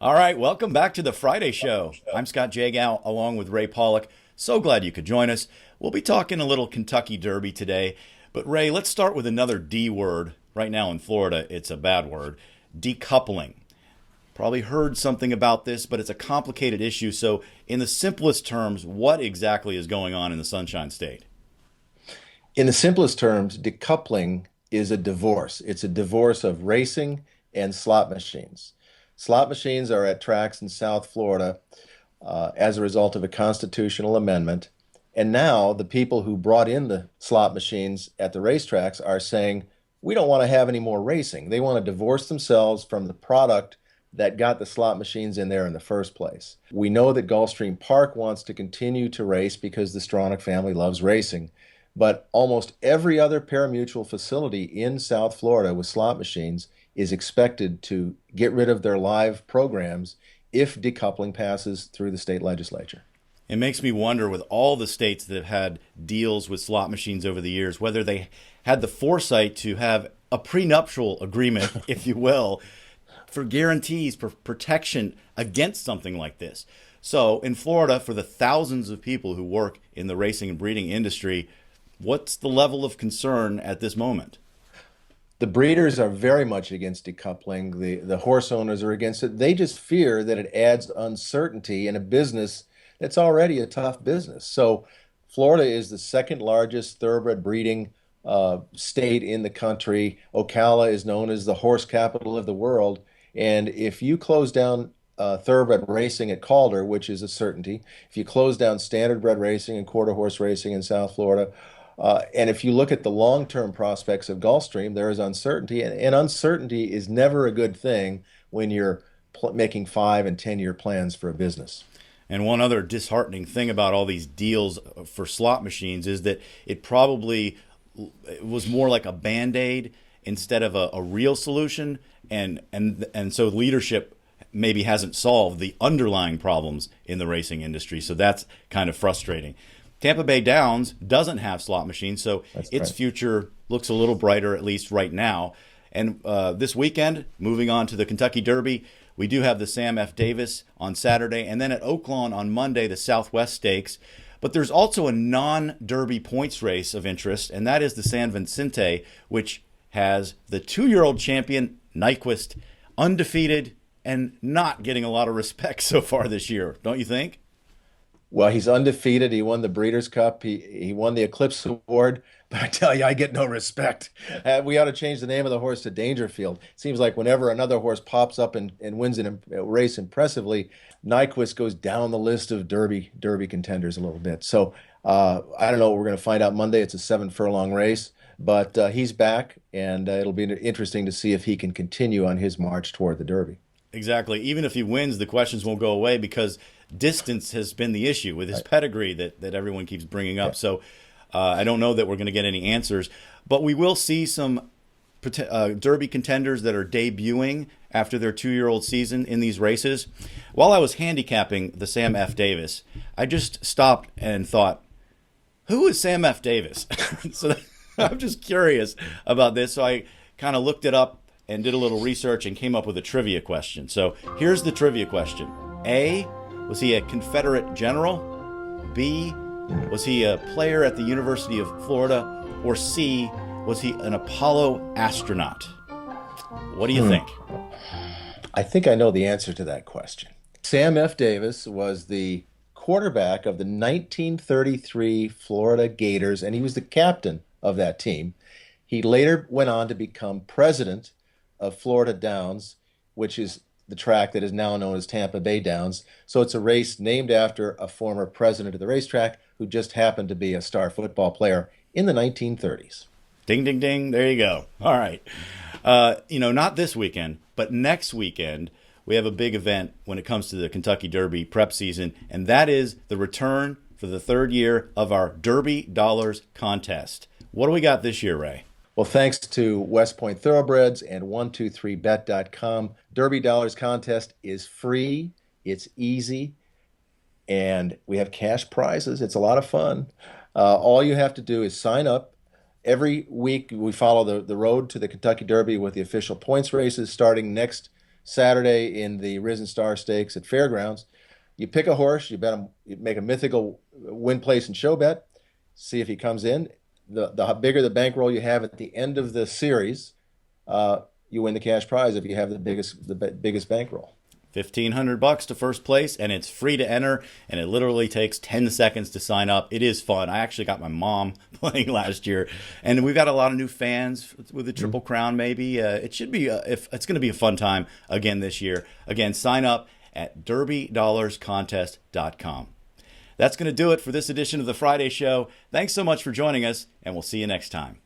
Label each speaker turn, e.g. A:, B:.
A: All right, welcome back to the Friday show. I'm Scott Jagow along with Ray Paulick. So glad you could join us. We'll be talking a little Kentucky Derby today. But Ray, let's start with another D word. Right now in Florida, it's a bad word. Decoupling. Probably heard something about this, but it's a complicated issue. So in the simplest terms, what exactly is going on in the Sunshine State?
B: In the simplest terms, decoupling is a divorce. It's a divorce of racing and slot machines. Slot machines are at tracks in South Florida as a result of a constitutional amendment. And now the people who brought in the slot machines at the racetracks are saying, we don't want to have any more racing. They want to divorce themselves from the product that got the slot machines in there in the first place. We know that Gulfstream Park wants to continue to race because the Stronach family loves racing. But almost every other parimutuel facility in South Florida with slot machines is expected to get rid of their live programs if decoupling passes through the state legislature.
A: It makes me wonder with all the states that have had deals with slot machines over the years, whether they had the foresight to have a prenuptial agreement, if you will, for guarantees, for protection against something like this. So in Florida, for the thousands of people who work in the racing and breeding industry, what's the level of concern at this moment?
B: The breeders are very much against decoupling. The horse owners are against it. They just fear that it adds uncertainty in a business that's already a tough business. So Florida is the second largest thoroughbred breeding state in the country. Ocala is known as the horse capital of the world. And if you close down thoroughbred racing at Calder, which is a certainty, if you close down standard bred racing and quarter horse racing in South Florida, and if you look at the long-term prospects of Gulfstream, there is uncertainty, and uncertainty is never a good thing when you're making 5 and 10-year plans for a business.
A: And one other disheartening thing about all these deals for slot machines is that it probably was more like a Band-Aid instead of a real solution, and so leadership maybe hasn't solved the underlying problems in the racing industry. So that's kind of frustrating. Tampa Bay Downs doesn't have slot machines, so its future looks a little brighter, at least right now. And this weekend, moving on to the Kentucky Derby, we do have the Sam F. Davis on Saturday, and then at Oaklawn on Monday, the Southwest Stakes. But there's also a non-Derby points race of interest, and that is the San Vicente, which has the 2-year-old champion, Nyquist, undefeated and not getting a lot of respect so far this year, don't you think?
B: Well, he's undefeated. He won the Breeders' Cup. He won the Eclipse Award. But I tell you, I get no respect. We ought to change the name of the horse to Dangerfield. Seems like whenever another horse pops up and wins a race impressively, Nyquist goes down the list of Derby contenders a little bit. So I don't know what we're going to find out Monday. It's a 7-furlong race, but he's back, and it'll be interesting to see if he can continue on his march toward the Derby.
A: Exactly. Even if he wins, the questions won't go away because distance has been the issue with his pedigree that everyone keeps bringing up. So I don't know that we're going to get any answers, but we will see some Derby contenders that are debuting after their 2-year-old season in these races. While I was handicapping the Sam F. Davis, I just stopped and thought, who is Sam F. Davis? So I'm just curious about this. So I kind of looked it up and did a little research and came up with a trivia question. So here's the trivia question. A, was he a Confederate general? B, was he a player at the University of Florida? Or C, was he an Apollo astronaut? What do you think?
B: I think I know the answer to that question. Sam F. Davis was the quarterback of the 1933 Florida Gators, and he was the captain of that team. He later went on to become president of Florida Downs, which is the track that is now known as Tampa Bay Downs. So it's a race named after a former president of the racetrack who just happened to be a star football player in the 1930s.
A: Ding, ding, ding. There you go. All right. Not this weekend, but next weekend, we have a big event when it comes to the Kentucky Derby prep season, and that is the return for the 3rd year of our Derby Dollars contest. What do we got this year, Ray?
B: Well, thanks to West Point Thoroughbreds and 123bet.com, Derby Dollars contest is free, it's easy, and we have cash prizes. It's a lot of fun. All you have to do is sign up. Every week we follow the road to the Kentucky Derby with the official points races starting next Saturday in the Risen Star Stakes at Fairgrounds. You pick a horse, you bet him, you make a mythical win, place, and show bet. See if he comes in. The bigger the bankroll you have at the end of the series, you win the cash prize if you have the biggest bankroll.
A: $1,500 to first place, and it's free to enter, and it literally takes 10 seconds to sign up. It is fun. I actually got my mom playing last year, and we've got a lot of new fans with the Triple Crown. Maybe it should be. If it's going to be a fun time again this year. Again, sign up at DerbyDollarsContest.com. That's going to do it for this edition of the Friday Show. Thanks so much for joining us, and we'll see you next time.